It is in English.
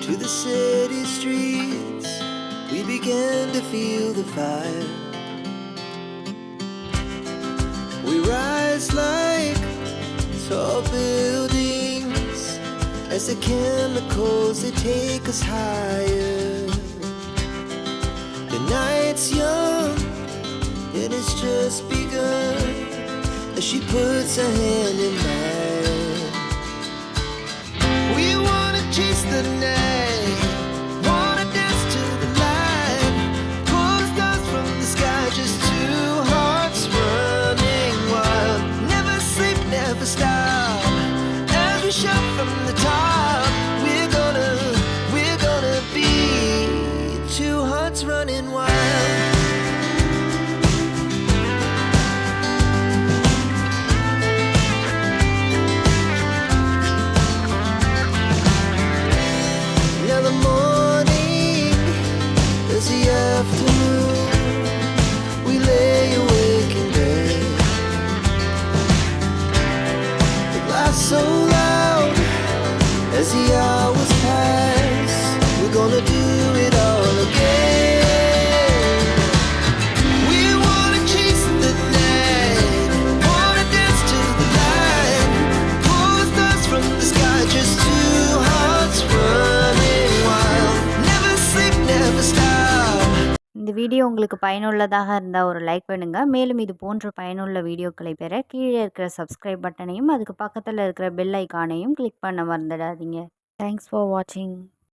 to the city streets, we began to feel the fire. We rise like tall buildings as the chemicals, they take us higher. The night's young and it's just begun as she puts her hand in mine. We wanna chase the night, wanna dance to the light, pull stars from the sky, just two hearts running wild. Never sleep, never stop, as we shout from the top. We're gonna be two hearts running wild. So loud as the hours pass, we're gonna do it all again. We wanna chase the night, wanna dance to the light, pull stars from the sky, just two hearts running wild. Never sleep, never stop. இந்த video உங்களுக்கு பயனுள்ளதாக இருந்தால் ஒரு like பண்ணுங்கள். மேலும் இது போன்ற பயனுள்ள வீடியோக்களை பெற கீழே இருக்கிற சப்ஸ்கிரைப் பட்டனையும் அதுக்கு பக்கத்தில் இருக்கிற பெல் ஐக்கானையும் கிளிக் பண்ண மறந்துடாதீங்க. தேங்க்ஸ் ஃபார் வாட்சிங்.